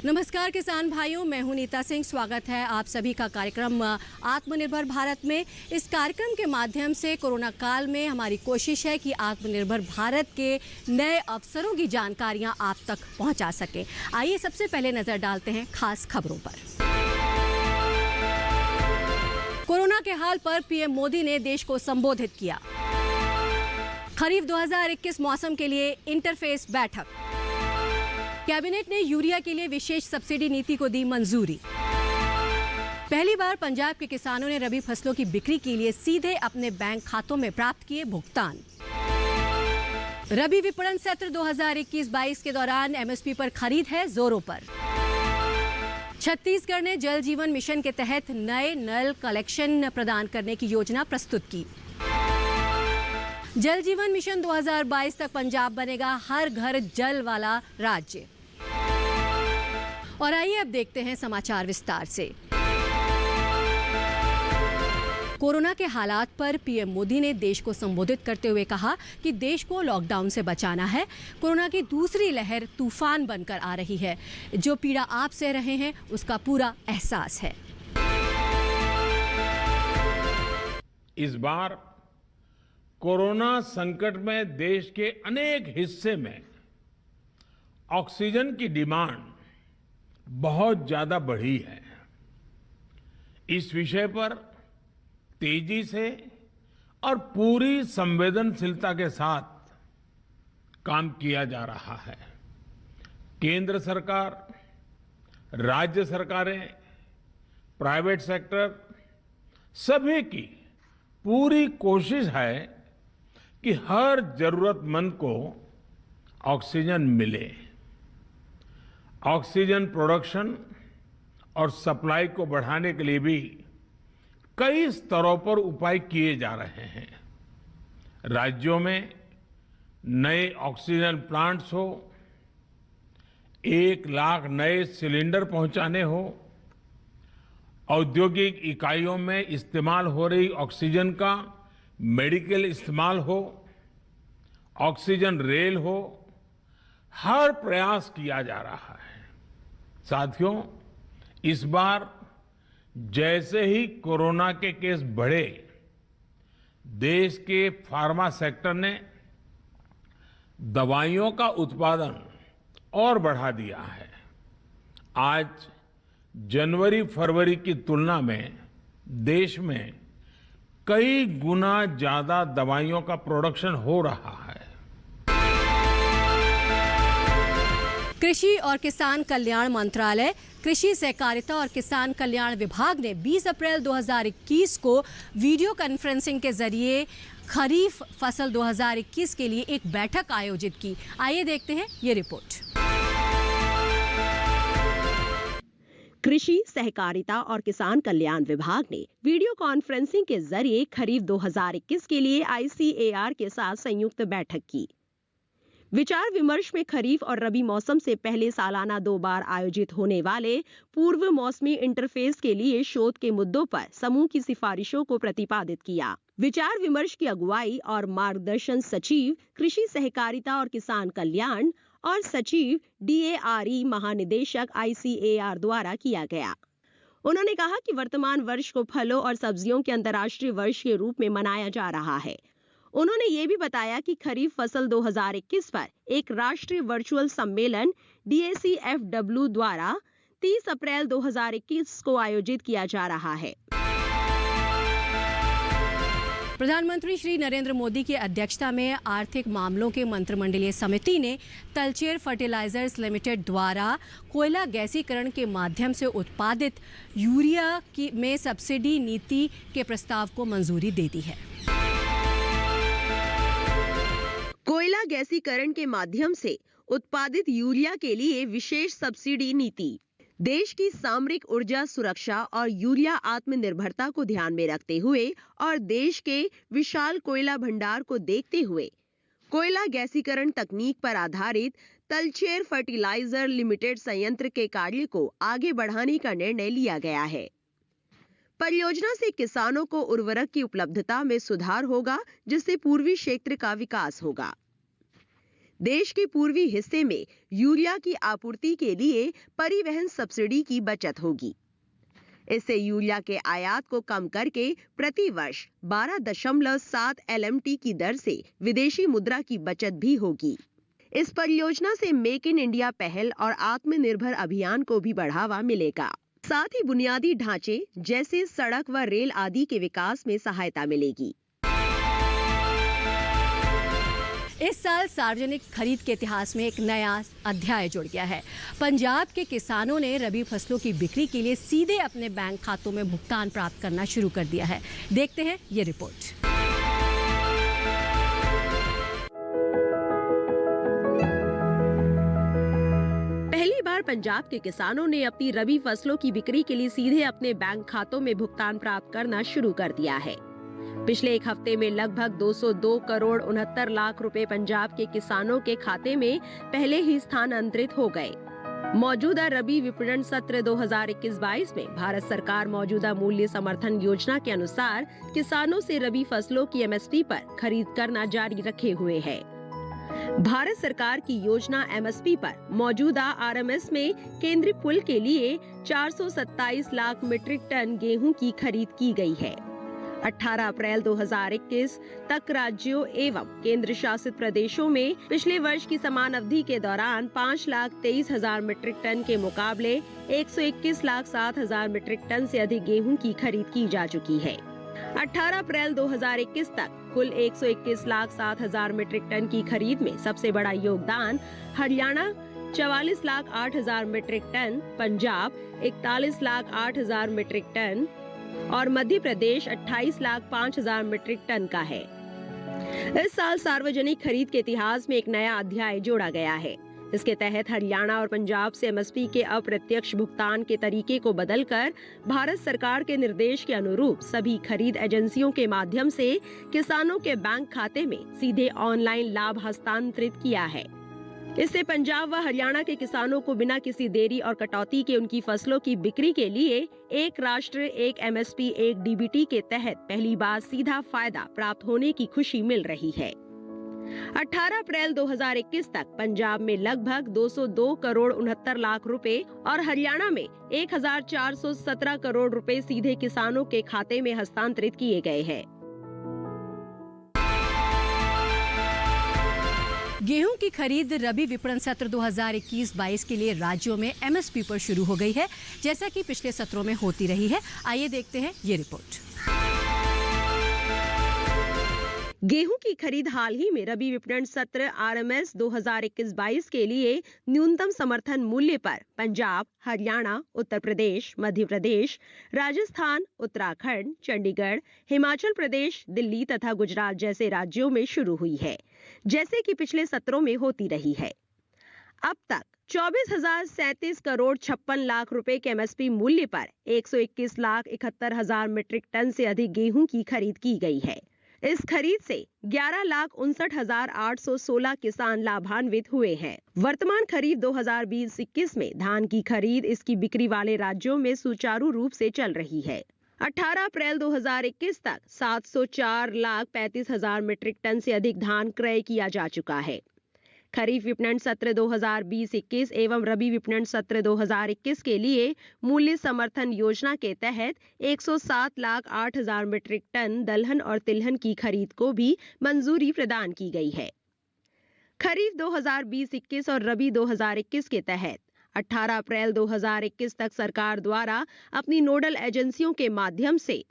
नमस्कार किसान भाइयों, मैं हूं नीता सिंह। स्वागत है आप सभी का कार्यक्रम आत्मनिर्भर भारत में। इस कार्यक्रम के माध्यम से कोरोना काल में हमारी कोशिश है कि आत्मनिर्भर भारत के नए अवसरों की जानकारियां आप तक पहुंचा सकें। आइए सबसे पहले नजर डालते हैं खास खबरों पर। कोरोना के हाल पर पीएम मोदी ने देश को संबोधित किया। खरीफ 2021 मौसम के लिए इंटरफेस बैठक। कैबिनेट ने यूरिया के लिए विशेष सब्सिडी नीति को दी मंजूरी। पहली बार पंजाब के किसानों ने रबी फसलों की बिक्री के लिए सीधे अपने बैंक खातों में प्राप्त किए भुगतान। रबी विपणन सत्र 2021-22 के दौरान एमएसपी पर खरीद है जोरों पर। छत्तीसगढ़ ने जल जीवन मिशन के तहत नए नल कलेक्शन प्रदान करने की योजना प्रस्तुत की। जल जीवन मिशन 2022 तक पंजाब बनेगा हर घर जल वाला राज्य। और आइए अब देखते हैं समाचार विस्तार से। कोरोना के हालात पर पीएम मोदी ने देश को संबोधित करते हुए कहा कि देश को लॉकडाउन से बचाना है। कोरोना की दूसरी लहर तूफान बनकर आ रही है। जो पीड़ा आप सह रहे हैं उसका पूरा एहसास है। इस बार कोरोना संकट में देश के अनेक हिस्से में ऑक्सीजन की डिमांड बहुत ज्यादा बढ़ी है। इस विषय पर तेजी से और पूरी संवेदनशीलता के साथ काम किया जा रहा है। केंद्र सरकार, राज्य सरकारें, प्राइवेट सेक्टर सभी की पूरी कोशिश है कि हर जरूरतमंद को ऑक्सीजन मिले। ऑक्सीजन प्रोडक्शन और सप्लाई को बढ़ाने के लिए भी कई स्तरों पर उपाय किए जा रहे हैं। राज्यों में नए ऑक्सीजन प्लांट्स हो, 1 लाख नए सिलेंडर पहुंचाने हो, औद्योगिक इकाइयों में इस्तेमाल हो रही ऑक्सीजन का मेडिकल इस्तेमाल हो, ऑक्सीजन रेल हो, हर प्रयास किया जा रहा है। साथियों, इस बार जैसे ही कोरोना के केस बढ़े, देश के फार्मा सेक्टर ने दवाइयों का उत्पादन और बढ़ा दिया है। आज जनवरी-फरवरी की तुलना में देश में कई गुना ज्यादा दवाइयों का प्रोडक्शन हो रहा है। कृषि और किसान कल्याण मंत्रालय, कृषि सहकारिता और किसान कल्याण विभाग ने 20 अप्रैल 2021 को वीडियो कॉन्फ्रेंसिंग के जरिए खरीफ फसल 2021 के लिए एक बैठक आयोजित की। आइए देखते हैं ये रिपोर्ट। कृषि सहकारिता और किसान कल्याण विभाग ने वीडियो कॉन्फ्रेंसिंग के जरिए खरीफ 2021 के लिए आईसीएआर के साथ संयुक्त बैठक की। विचार विमर्श में खरीफ और रबी मौसम से पहले सालाना 2 बार आयोजित होने वाले पूर्व मौसमी इंटरफेस के लिए शोध के मुद्दों पर समूह की सिफारिशों को प्रतिपादित किया। विचार विमर्श की अगुवाई और मार्गदर्शन सचिव कृषि सहकारिता और किसान कल्याण और सचिव डीएआरई महानिदेशक आईसीएआर द्वारा किया गया। उन्होंने कहा कि वर्तमान वर्ष को फलों और सब्जियों के अंतर्राष्ट्रीय वर्ष के रूप में मनाया जा रहा है। उन्होंने ये भी बताया कि खरीफ फसल 2021 पर एक राष्ट्रीय वर्चुअल सम्मेलन DACFW द्वारा 30 अप्रैल 2021 को आयोजित किया जा रहा है। प्रधानमंत्री श्री नरेंद्र मोदी की अध्यक्षता में आर्थिक मामलों के मंत्रिमंडलीय समिति ने तलचेर फर्टिलाइजर्स लिमिटेड द्वारा कोयला गैसीकरण के माध्यम से उत्पादित यूरिया में सब्सिडी नीति के प्रस्ताव को मंजूरी दे दी है। कोयला गैसीकरण के माध्यम से उत्पादित यूरिया के लिए विशेष सब्सिडी नीति देश की सामरिक ऊर्जा सुरक्षा और यूरिया आत्मनिर्भरता को ध्यान में रखते हुए और देश के विशाल कोयला भंडार को देखते हुए कोयला गैसीकरण तकनीक पर आधारित तलचेर फर्टिलाइजर लिमिटेड संयंत्र के कार्य को आगे बढ़ाने का निर्णय लिया गया है। परियोजना से किसानों को उर्वरक की उपलब्धता में सुधार होगा, जिससे पूर्वी क्षेत्र का विकास होगा। देश के पूर्वी हिस्से में यूरिया की आपूर्ति के लिए परिवहन सब्सिडी की बचत होगी। इससे यूरिया के आयात को कम करके प्रति वर्ष 12.7 LMT की दर से विदेशी मुद्रा की बचत भी होगी। इस परियोजना से मेक इन इंडिया पहल और आत्मनिर्भर अभियान को भी बढ़ावा मिलेगा। साथ ही बुनियादी ढांचे जैसे सड़क व रेल आदि के विकास में सहायता मिलेगी। इस साल सार्वजनिक खरीद के इतिहास में एक नया अध्याय जुड़ गया है। पंजाब के किसानों ने रबी फसलों की बिक्री के लिए सीधे अपने बैंक खातों में भुगतान प्राप्त करना शुरू कर दिया है। देखते हैं ये रिपोर्ट। पहली बार पंजाब के किसानों ने अपनी रबी फसलों की बिक्री के लिए सीधे अपने बैंक खातों में भुगतान प्राप्त करना शुरू कर दिया है। पिछले एक हफ्ते में लगभग 202 करोड़ 69 लाख रुपए पंजाब के किसानों के खाते में पहले ही स्थानांतरित हो गए। मौजूदा रबी विपणन सत्र 2021-22 में भारत सरकार मौजूदा मूल्य समर्थन योजना के अनुसार किसानों से रबी फसलों की MSP पर खरीद करना जारी रखे हुए है। भारत सरकार की योजना MSP पर मौजूदा RMS में केंद्रीय पुल के लिए 427 लाख मीट्रिक टन गेहूं की खरीद की गई है। 18 अप्रैल 2021 तक राज्यों एवं केंद्र शासित प्रदेशों में पिछले वर्ष की समान अवधि के दौरान 5,23,000 मीट्रिक टन के मुकाबले 121,07,000 मीट्रिक टन से अधिक गेहूं की खरीद की जा चुकी है। 18 अप्रैल 2021 तक कुल 121,07,000 मीट्रिक टन की खरीद में सबसे बड़ा योगदान Haryana 44,08,000 metric tonne, Punjab 41,08,000 metric tonne और मध्य प्रदेश 28,05,000 मीट्रिक टन का है। इस साल सार्वजनिक खरीद के इतिहास में एक नया अध्याय जोड़ा गया है। इसके तहत हरियाणा और पंजाब से MSP के अप्रत्यक्ष भुगतान के तरीके को बदलकर भारत सरकार के निर्देश के अनुरूप सभी खरीद एजेंसियों के माध्यम से किसानों के बैंक खाते में सीधे ऑनलाइन लाभ हस्तांतरित किया है। इससे पंजाब व हरियाणा के किसानों को बिना किसी देरी और कटौती के उनकी फसलों की बिक्री के लिए एक राष्ट्र एक MSP एक DBT के तहत पहली बार सीधा फायदा प्राप्त होने की खुशी मिल रही है। 18 अप्रैल 2021 तक पंजाब में लगभग 202 करोड़ 69 लाख रुपए और हरियाणा में 1,417 करोड़ रुपए सीधे किसानों के खाते में हस्तांतरित किए गए हैं। गेहूं की खरीद रबी विपणन सत्र 2021-22 के लिए राज्यों में MSP पर शुरू हो गई है, जैसा कि पिछले सत्रों में होती रही है। आइए देखते हैं ये रिपोर्ट। गेहूं की खरीद हाल ही में रबी विपणन सत्र RMS 2021-22 के लिए न्यूनतम समर्थन मूल्य पर पंजाब, हरियाणा, उत्तर प्रदेश, मध्य प्रदेश, राजस्थान, उत्तराखंड, चंडीगढ़, हिमाचल प्रदेश, दिल्ली तथा गुजरात जैसे राज्यों में शुरू हुई है, जैसे कि पिछले सत्रों में होती रही है। अब तक 24,037 करोड़ 56 लाख रुपए के MSP मूल्य पर 121,71,000 मीट्रिक टन से अधिक गेहूं की खरीद की गई है। इस खरीद से 11,59,816 किसान लाभान्वित हुए हैं। वर्तमान खरीद 2020-21 में धान की खरीद इसकी बिक्री वाले राज्यों में सुचारू रूप से चल रही है। 18 अप्रैल 2021 तक 704,35,000 मीट्रिक टन से अधिक धान क्रय किया जा चुका है। खरीफ विपणन सत्र 2020-21 एवं रबी विपणन सत्र 2021 के लिए मूल्य समर्थन योजना के तहत 107,08,000 मीट्रिक टन दलहन और तिलहन की खरीद को भी मंजूरी प्रदान की गई है। खरीफ 2020-21 और रबी 2021 के तहत 18 अप्रैल 2021 तक सरकार द्वारा अपनी नोडल एजेंसियों के माध्यम से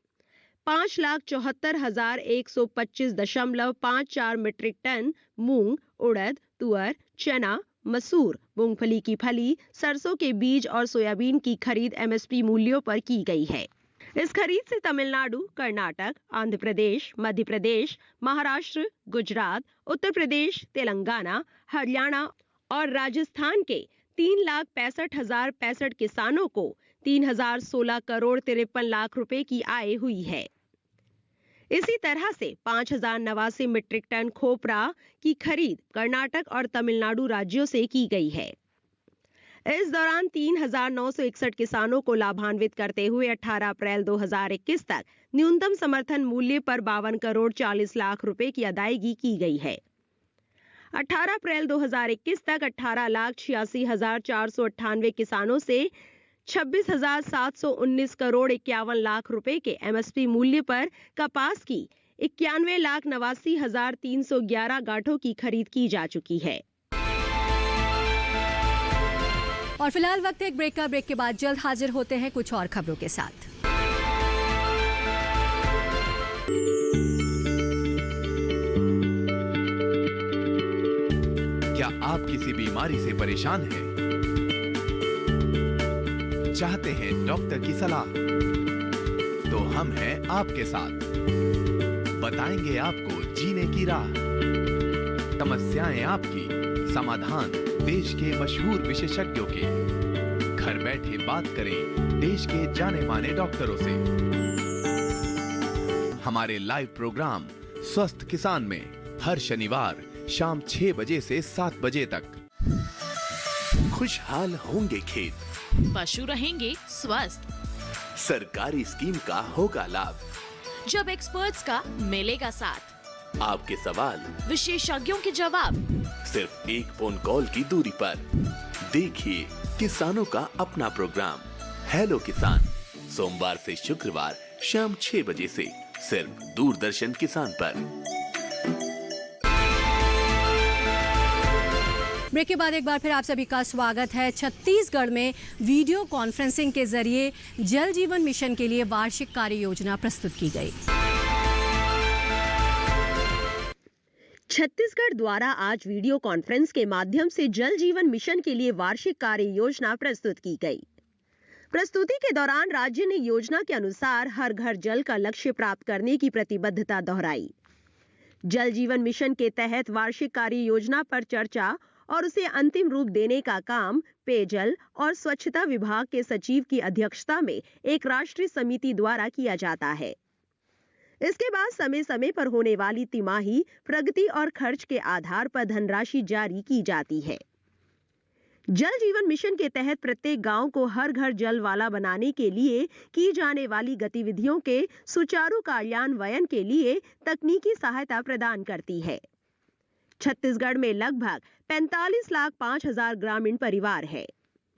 5,74,125.54 मीट्रिक टन मूंग, उड़द, तुअर, चना, मसूर, मूंगफली की फली, सरसों के बीज और सोयाबीन की खरीद MSP मूल्यों पर की गई है। इस खरीद से तमिलनाडु, कर्नाटक, आंध्र प्रदेश, मध्य प्रदेश, महाराष्ट्र, गुजरात, उत्तर प्रदेश, तेलंगाना, हरियाणा और राजस्थान के 3,65,065 किसानों को 3,016 करोड़ 53 लाख रुपए की आय हुई है। इसी तरह से 5,089 मीट्रिक टन खोपरा की खरीद कर्नाटक और तमिलनाडु राज्यों से की गई है। इस दौरान 3,961 किसानों को लाभान्वित करते हुए 18 अप्रैल 2021 तक न्यूनतम समर्थन मूल्य पर 52 करोड़ 40 लाख रुपए की अदायगी की गई है। 18 अप्रैल 2021 तक 18,86,498 किसानों से 26,719 करोड़ 51 लाख रुपए के एमएसपी मूल्य पर कपास की 91,89,311 गांठों की खरीद की जा चुकी है। और फिलहाल वक्त है एक ब्रेक का। ब्रेक के बाद जल्द हाजिर होते हैं कुछ और खबरों के साथ। क्या आप किसी बीमारी से परेशान हैं? चाहते हैं डॉक्टर की सलाह? तो हम हैं आपके साथ। बताएंगे आपको जीने की राह। समस्याएं आपकी, समाधान देश के मशहूर विशेषज्ञों के। घर बैठे बात करें देश के जाने माने डॉक्टरों से। हमारे लाइव प्रोग्राम स्वस्थ किसान में हर शनिवार शाम 6 बजे से 7 बजे तक। खुशहाल होंगे खेत, पशु रहेंगे स्वस्थ, सरकारी स्कीम का होगा लाभ, जब एक्सपर्ट्स का मिलेगा साथ, आपके सवाल विशेषज्ञों के जवाब, सिर्फ एक फोन कॉल की दूरी पर। देखिए किसानों का अपना प्रोग्राम हेलो किसान, सोमवार से शुक्रवार शाम 6 बजे से सिर्फ दूरदर्शन किसान पर। ब्रेक के बाद एक बार फिर आप सभी का स्वागत है। छत्तीसगढ़ में वीडियो कॉन्फ्रेंसिंग के जरिए जल जीवन मिशन के लिए वार्षिक कार्य योजना प्रस्तुत की गई। छत्तीसगढ़ द्वारा आज वीडियो कॉन्फ्रेंस के माध्यम से जल जीवन मिशन के लिए वार्षिक कार्य योजना प्रस्तुत की गई। प्रस्तुति के दौरान राज्य ने योजना के अनुसार हर घर जल का लक्ष्य प्राप्त करने की प्रतिबद्धता दोहराई। जल जीवन मिशन के तहत वार्षिक कार्य योजना पर चर्चा और उसे अंतिम रूप देने का काम पेयजल और स्वच्छता विभाग के सचिव की अध्यक्षता में एक राष्ट्रीय समिति द्वारा किया जाता है। इसके बाद समय समय पर होने वाली तिमाही प्रगति और खर्च के आधार पर धनराशि जारी की जाती है। जल जीवन मिशन के तहत प्रत्येक गांव को हर घर जल वाला बनाने के लिए की जाने वाली गतिविधियों के सुचारू कार्यान्वयन के लिए तकनीकी सहायता प्रदान करती है। छत्तीसगढ़ में लगभग 45,05,000 ग्रामीण परिवार है,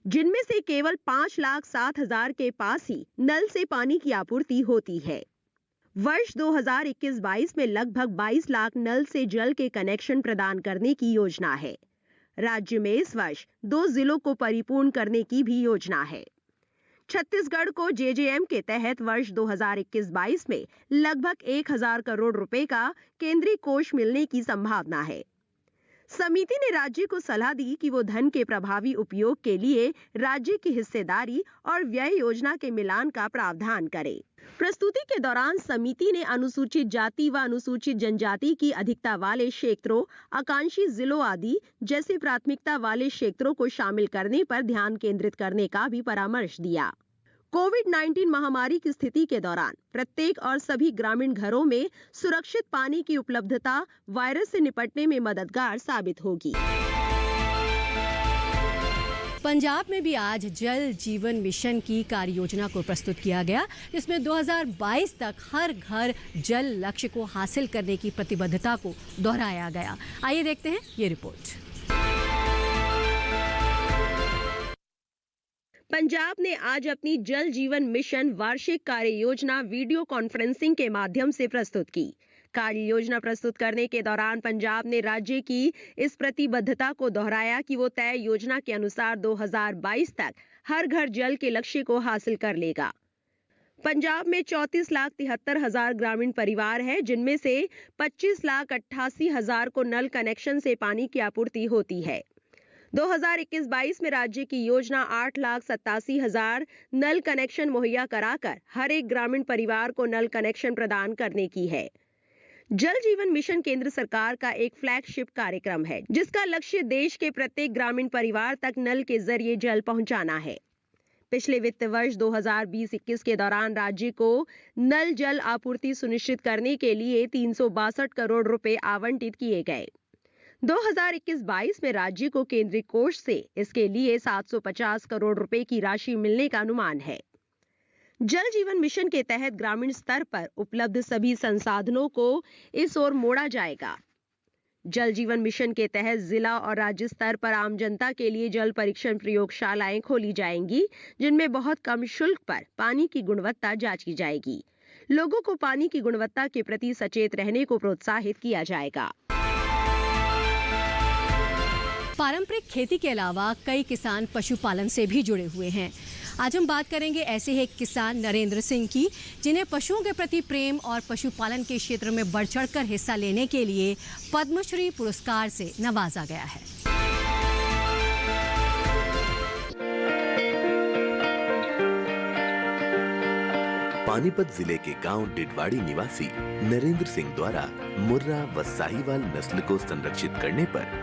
जिनमें से केवल 5,07,000 के पास ही नल से पानी की आपूर्ति होती है। वर्ष 2021-22 में लगभग 22 लाख नल से जल के कनेक्शन प्रदान करने की योजना है। राज्य में इस वर्ष 2 जिलों को परिपूर्ण करने की भी योजना है। छत्तीसगढ़ को जेजेएम के तहत वर्ष 2021-22 में लगभग 1,000 करोड़ रुपए का केंद्रीय कोष मिलने की संभावना है। समिति ने राज्य को सलाह दी कि वो धन के प्रभावी उपयोग के लिए राज्य की हिस्सेदारी और व्यय योजना के मिलान का प्रावधान करे। प्रस्तुति के दौरान समिति ने अनुसूचित जाति व अनुसूचित जनजाति की अधिकता वाले क्षेत्रों, आकांक्षी जिलों आदि जैसे प्राथमिकता वाले क्षेत्रों को शामिल करने पर ध्यान केंद्रित करने का भी परामर्श दिया। कोविड-19 महामारी की स्थिति के दौरान प्रत्येक और सभी ग्रामीण घरों में सुरक्षित पानी की उपलब्धता वायरस से निपटने में मददगार साबित होगी। पंजाब में भी आज जल जीवन मिशन की कार्य योजना को प्रस्तुत किया गया, जिसमें 2022 तक हर घर जल लक्ष्य को हासिल करने की प्रतिबद्धता को दोहराया गया। आइए देखते हैं ये रिपोर्ट। पंजाब ने आज अपनी जल जीवन मिशन वार्षिक कार्य योजना वीडियो कॉन्फ्रेंसिंग के माध्यम से प्रस्तुत की। कार्य योजना प्रस्तुत करने के दौरान पंजाब ने राज्य की इस प्रतिबद्धता को दोहराया कि वो तय योजना के अनुसार 2022 तक हर घर जल के लक्ष्य को हासिल कर लेगा। पंजाब में 34,73,000 ग्रामीण परिवार हैं, जिनमें से 25,88,000 को नल कनेक्शन से पानी की आपूर्ति होती है। 2021-22 में राज्य की योजना 8,87,000 नल कनेक्शन मुहैया कराकर हर एक ग्रामीण परिवार को नल कनेक्शन प्रदान करने की है। जल जीवन मिशन केंद्र सरकार का एक फ्लैगशिप कार्यक्रम है, जिसका लक्ष्य देश के प्रत्येक ग्रामीण परिवार तक नल के जरिए जल पहुंचाना है। पिछले वित्त वर्ष 2020-21 के दौरान राज्य को नल जल आपूर्ति सुनिश्चित करने के लिए 362 करोड़ रुपए आवंटित किए गए। 2021-22 में राज्य को केंद्रीय कोष से इसके लिए 750 करोड़ रुपए की राशि मिलने का अनुमान है। जल जीवन मिशन के तहत ग्रामीण स्तर पर उपलब्ध सभी संसाधनों को इस ओर मोड़ा जाएगा। जल जीवन मिशन के तहत जिला और राज्य स्तर पर आम जनता के लिए जल परीक्षण प्रयोगशालाएं खोली जाएंगी, जिनमें बहुत कम शुल्क पर पानी की गुणवत्ता जांची जाएगी। लोगों को पानी की गुणवत्ता के प्रति सचेत रहने को प्रोत्साहित किया जाएगा। पारंपरिक खेती के अलावा कई किसान पशुपालन से भी जुड़े हुए हैं। आज हम बात करेंगे ऐसे एक किसान नरेंद्र सिंह की, जिन्हें पशुओं के प्रति प्रेम और पशुपालन के क्षेत्र में बढ़ चढ़कर हिस्सा लेने के लिए पद्मश्री पुरस्कार से नवाजा गया है। पानीपत जिले के गांव डिडवाड़ी निवासी नरेंद्र सिंह द्वारा मुर्रा व साहिवाल नस्ल को संरक्षित करने पर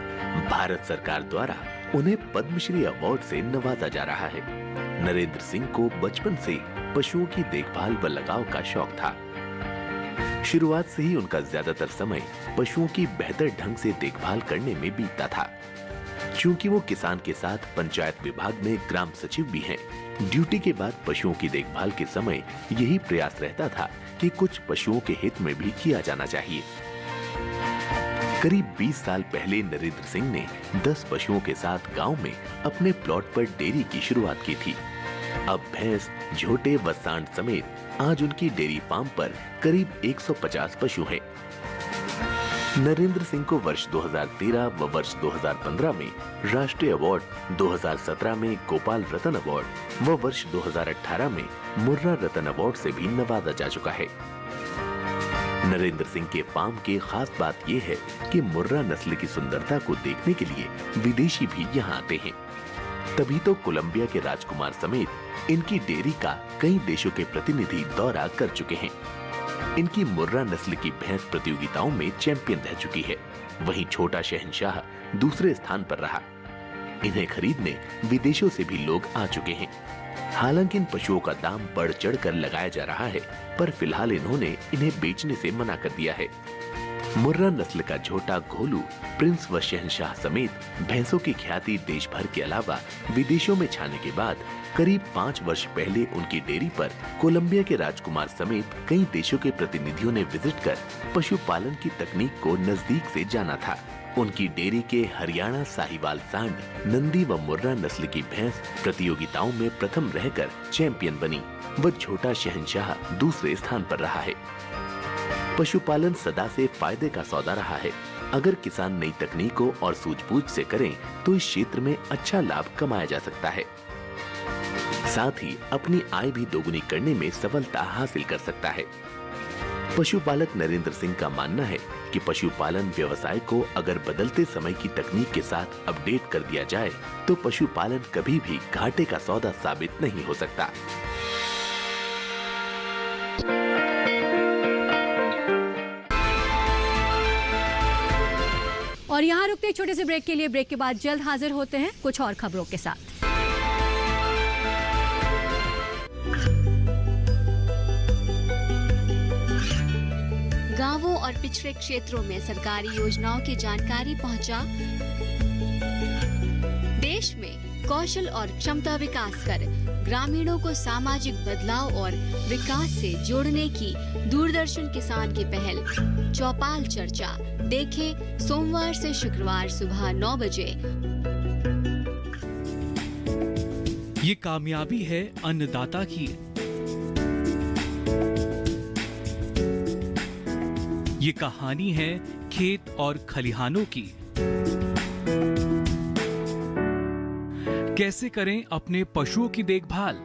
भारत सरकार द्वारा उन्हें पद्मश्री अवार्ड से नवाजा जा रहा है। नरेंद्र सिंह को बचपन से पशुओं की देखभाल व लगाव का शौक था। शुरुआत से ही उनका ज्यादातर समय पशुओं की बेहतर ढंग से देखभाल करने में बीतता था। क्योंकि वो किसान के साथ पंचायत विभाग में ग्राम सचिव भी हैं, ड्यूटी के बाद पशुओं की देखभाल के समय यही प्रयास रहता था कि कुछ पशुओं के हित में भी किया जाना चाहिए। करीब 20 साल पहले नरेंद्र सिंह ने 10 पशुओं के साथ गांव में अपने प्लॉट पर डेयरी की शुरुआत की थी। अब भैंस, झोटे व सांड समेत आज उनकी डेयरी फार्म पर करीब 150 पशु हैं। नरेंद्र सिंह को वर्ष 2013 व वर्ष 2015 में राष्ट्रीय अवार्ड, 2017 में गोपाल रतन अवार्ड व वर्ष 2018 में मुर्रा रतन अवार्ड से भी नवाजा जा चुका है। नरेंद्र सिंह के फार्म की खास बात यह है कि मुर्रा नस्ल की सुंदरता को देखने के लिए विदेशी भी यहाँ आते हैं। तभी तो कोलंबिया के राजकुमार समेत इनकी डेयरी का कई देशों के प्रतिनिधि दौरा कर चुके हैं। इनकी मुर्रा नस्ल की भैंस प्रतियोगिताओं में चैंपियन रह चुकी है। वहीं छोटा शहंशाह दूसरे स्थान पर रहा। इन्हें खरीदने विदेशों से भी लोग आ चुके हैं। हालांकि इन पशुओं का दाम बढ़ चढ़ कर लगाया जा रहा है, पर फिलहाल इन्होंने इन्हें बेचने से मना कर दिया है। मुर्रा नस्ल का झोटा घोलू, प्रिंस व शहंशाह समेत भैंसों की ख्याति देश भर के अलावा विदेशों में छाने के बाद करीब 5 वर्ष पहले उनकी डेयरी पर कोलंबिया के राजकुमार समेत कई देशों के प्रतिनिधियों ने विजिट कर पशुपालन की तकनीक को नजदीक से जाना था। उनकी डेयरी के हरियाणा साहिवाल सांड, नंदी व मुर्रा नस्ल की भैंस प्रतियोगिताओं में प्रथम रहकर चैंपियन बनी व छोटा शहंशाह दूसरे स्थान पर रहा है। पशुपालन सदा से फायदे का सौदा रहा है। अगर किसान नई तकनीकों और सूझबूझ से करें तो इस क्षेत्र में अच्छा लाभ कमाया जा सकता है। साथ ही अपनी आय भी दोगुनी करने में सफलता हासिल कर सकता है। पशुपालक नरेंद्र सिंह का मानना है कि पशुपालन व्यवसाय को अगर बदलते समय की तकनीक के साथ अपडेट कर दिया जाए तो पशुपालन कभी भी घाटे का सौदा साबित नहीं हो सकता। और यहाँ रुकते एक छोटे से ब्रेक के लिए। ब्रेक के बाद जल्द हाजिर होते हैं कुछ और खबरों के साथ। गांवों और पिछड़े क्षेत्रों में सरकारी योजनाओं की जानकारी पहुंचा। देश में कौशल और क्षमता विकास कर ग्रामीणों को सामाजिक बदलाव और विकास से जोड़ने की दूरदर्शन किसान की पहल चौपाल चर्चा देखें सोमवार से शुक्रवार सुबह 9 बजे। ये कामयाबी है अन्नदाता की। ये कहानी है खेत और खलिहानों की। कैसे करें अपने पशुओं की देखभाल,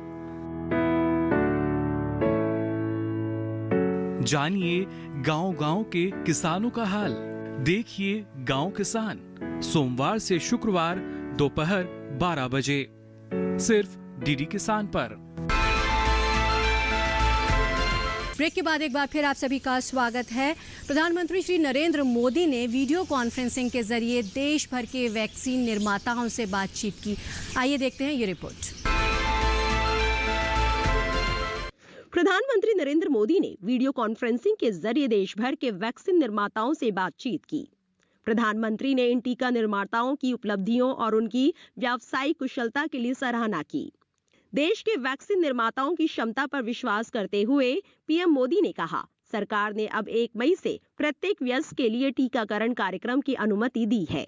जानिए गांव-गांव के किसानों का हाल। देखिए गांव किसान सोमवार से शुक्रवार दोपहर 12 बजे सिर्फ डीडी किसान पर। ब्रेक के बाद एक बार फिर आप सभी का स्वागत है। प्रधानमंत्री श्री नरेंद्र मोदी ने वीडियो कॉन्फ्रेंसिंग के जरिए देश भर के वैक्सीन निर्माताओं से बातचीत की। आइए देखते हैं ये रिपोर्ट। प्रधानमंत्री नरेंद्र मोदी ने वीडियो कॉन्फ्रेंसिंग के जरिए देश भर के वैक्सीन निर्माताओं से बातचीत की। प्रधानमंत्री ने इन टीका निर्माताओं की उपलब्धियों और उनकी व्यावसायिक कुशलता के लिए सराहना की। देश के वैक्सीन निर्माताओं की क्षमता पर विश्वास करते हुए पीएम मोदी ने कहा सरकार ने अब 1 मई से प्रत्येक वयस्क के लिए टीकाकरण कार्यक्रम की अनुमति दी है।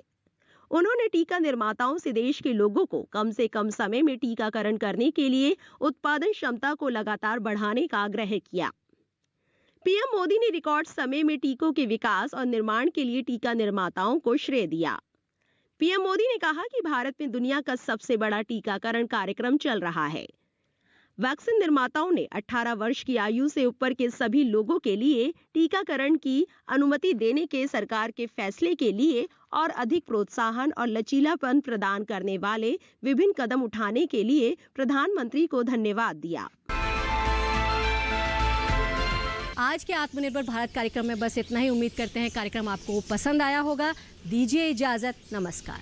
उन्होंने टीका निर्माताओं से देश के लोगों को कम से कम समय में टीकाकरण करने के लिए उत्पादन क्षमता को लगातार बढ़ाने का आग्रह किया। पीएम मोदी ने रिकॉर्ड समय में टीकों के विकास और निर्माण के लिए टीका निर्माताओं को श्रेय दिया। पीएम मोदी ने कहा कि भारत में दुनिया का सबसे बड़ा टीकाकरण कार्यक्रम चल रहा है। वैक्सीन निर्माताओं ने 18 वर्ष की आयु से ऊपर के सभी लोगों के लिए टीकाकरण की अनुमति देने के सरकार के फैसले के लिए और अधिक प्रोत्साहन और लचीलापन प्रदान करने वाले विभिन्न कदम उठाने के लिए प्रधानमंत्री को धन्यवाद दिया। आज के आत्मनिर्भर भारत कार्यक्रम में बस इतना ही। उम्मीद करते हैं कार्यक्रम आपको पसंद आया होगा। दीजिए इजाजत, नमस्कार।